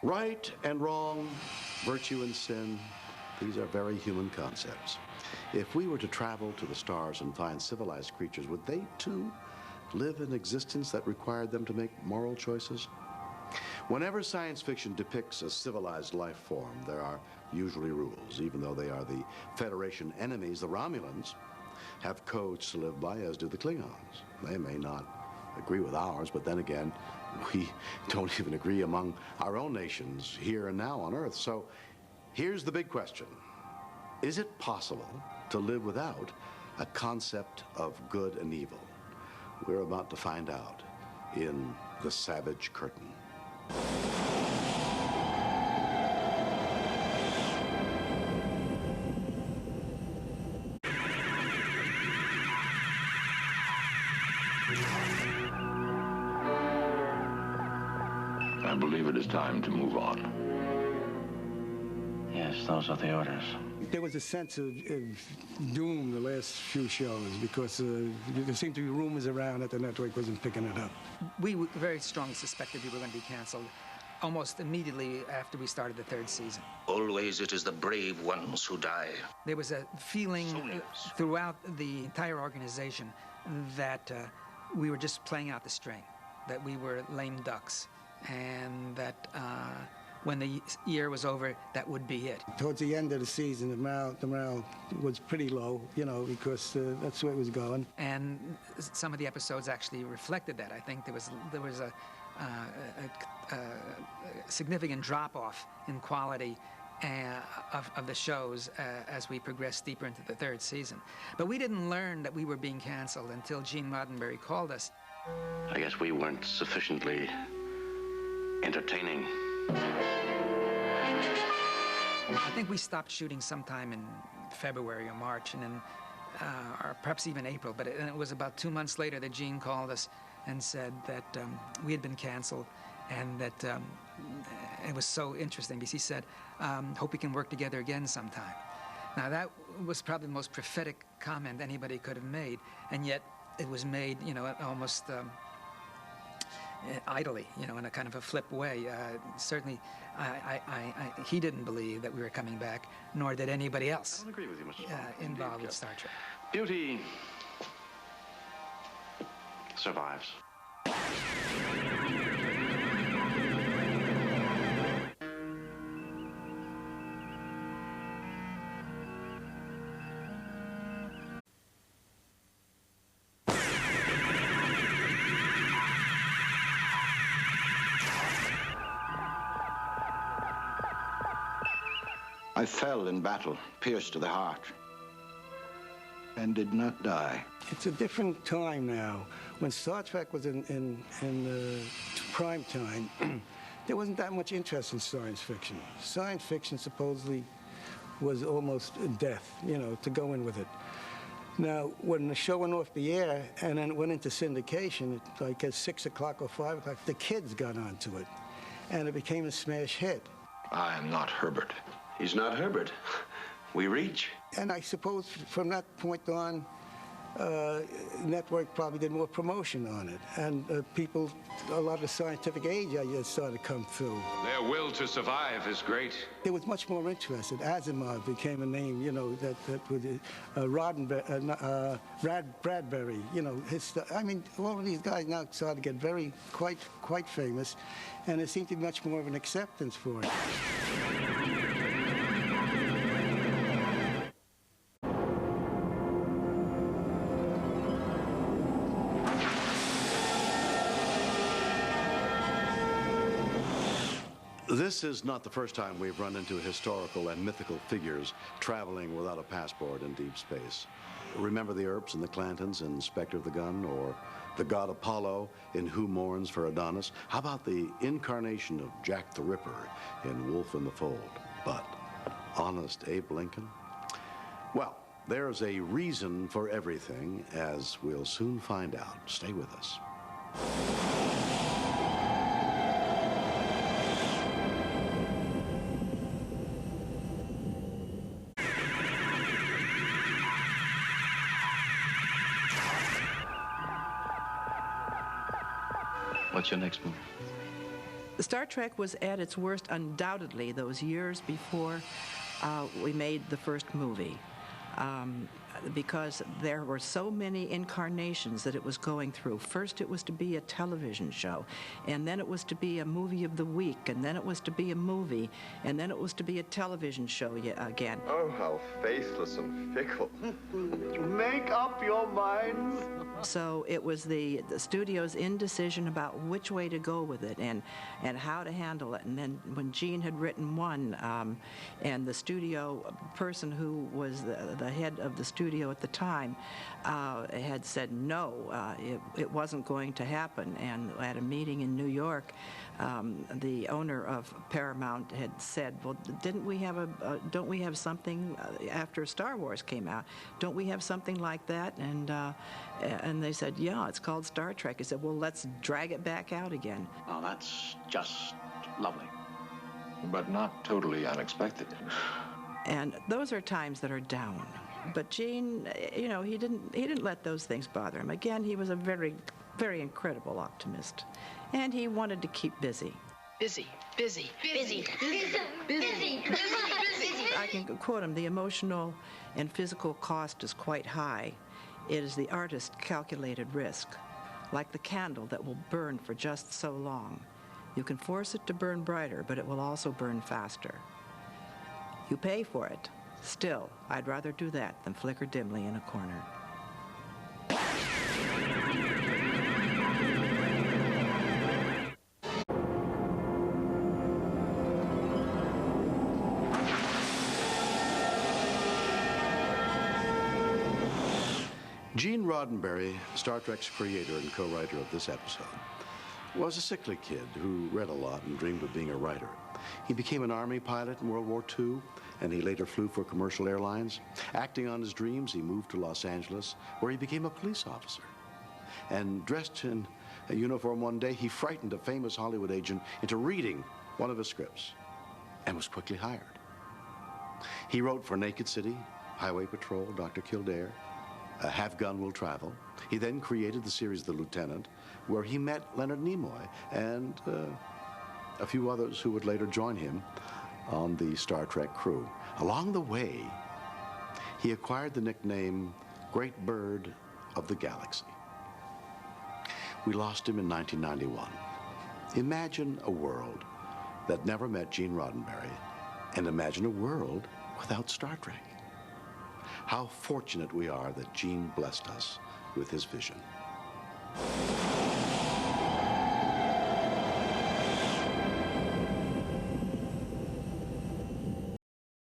Right and wrong, virtue and sin, these are very human concepts. If we were to travel to the stars and find civilized creatures, would they too live an existence that required them to make moral choices? Whenever science fiction depicts a civilized life form, there are usually rules. Even though they are the Federation enemies, the Romulans have codes to live by, as do the Klingons. They may not agree with ours, but then again, we don't even agree among our own nations here and now on Earth. So here's the big question. Is it possible to live without a concept of good and evil? We're about to find out in The Savage Curtain. I believe it is time to move on. Yes, those are the orders. There was a sense of doom the last few shows because there seemed to be rumors around that the network wasn't picking it up. We very strongly suspected we were going to be canceled almost immediately after we started the third season. Always it is the brave ones who die. There was a feeling throughout the entire organization that we were just playing out the string, that we were lame ducks, and that when the year was over, that would be it. Towards the end of the season, the morale was pretty low, you know, because that's where it was going. And some of the episodes actually reflected that. I think there was a significant drop-off in quality of the shows as we progressed deeper into the third season. But we didn't learn that we were being canceled until Gene Roddenberry called us. I guess we weren't sufficiently entertaining. I think we stopped shooting sometime in February or March, and then, or perhaps even April, but it was about 2 months later that Gene called us and said that we had been canceled, and that it was so interesting because he said, hope we can work together again sometime. Now that was probably the most prophetic comment anybody could have made, and yet it was made, you know, almost idly, you know, in a kind of a flip way. Certainly, he didn't believe that we were coming back, nor did anybody else I don't agree with you, Mr. involved with Star Trek. Beauty survives. I fell in battle, pierced to the heart, and did not die. It's a different time now. When Star Trek was in prime time, there wasn't that much interest in science fiction. Science fiction supposedly was almost death, you know, to go in with it. Now, when the show went off the air and then it went into syndication, like at 6 o'clock or 5 o'clock, the kids got onto it, and it became a smash hit. I am not Herbert. He's not Herbert. We reach. And I suppose from that point on, network probably did more promotion on it. And people, a lot of scientific age started to come through. Their will to survive is great. There was much more interest. Asimov became a name, you know, that would, Bradbury, you know, I mean, all of these guys now started to get quite famous, and there seemed to be much more of an acceptance for it. This is not the first time we've run into historical and mythical figures traveling without a passport in deep space. Remember the Earps and the Clantons in Spectre of the Gun, or the god Apollo in Who Mourns for Adonis? How about the incarnation of Jack the Ripper in Wolf in the Fold? But honest Abe Lincoln? Well, there's a reason for everything, as we'll soon find out. Stay with us. What's your next move? Star Trek was at its worst undoubtedly those years before we made the first movie. Because there were so many incarnations that it was going through. First it was to be a television show, and then it was to be a movie of the week, and then it was to be a movie, and then it was to be a television show again. Oh, how faithless and fickle. Make up your minds. So it was the studio's indecision about which way to go with it and how to handle it. And then when Gene had written one, and the studio person who was the head of the studio at the time had said no, it wasn't going to happen. And at a meeting in New York, the owner of Paramount had said, well, don't we have something after Star Wars came out? Don't we have something like that? And they said, yeah, it's called Star Trek. He said, well, let's drag it back out again. Oh, that's just lovely. But not totally unexpected. And those are times that are down. But Gene, he didn't let those things bother him. Again, he was a very, very incredible optimist. And he wanted to keep busy. Busy, busy, busy, busy, busy, busy, busy. I can quote him, the emotional and physical cost is quite high. It is the artist's calculated risk, like the candle that will burn for just so long. You can force it to burn brighter, but it will also burn faster. You pay for it. Still, I'd rather do that than flicker dimly in a corner. Gene Roddenberry, Star Trek's creator and co-writer of this episode, was a sickly kid who read a lot and dreamed of being a writer. He became an Army pilot in World War II, and he later flew for commercial airlines. Acting on his dreams, he moved to Los Angeles, where he became a police officer. And dressed in a uniform one day, he frightened a famous Hollywood agent into reading one of his scripts and was quickly hired. He wrote for Naked City, Highway Patrol, Dr. Kildare, Have Gun Will Travel. He then created the series The Lieutenant, where he met Leonard Nimoy and a few others who would later join him on the Star Trek crew. Along the way, he acquired the nickname Great Bird of the Galaxy. We lost him in 1991. Imagine a world that never met Gene Roddenberry, and imagine a world without Star Trek. How fortunate we are that Gene blessed us with his vision.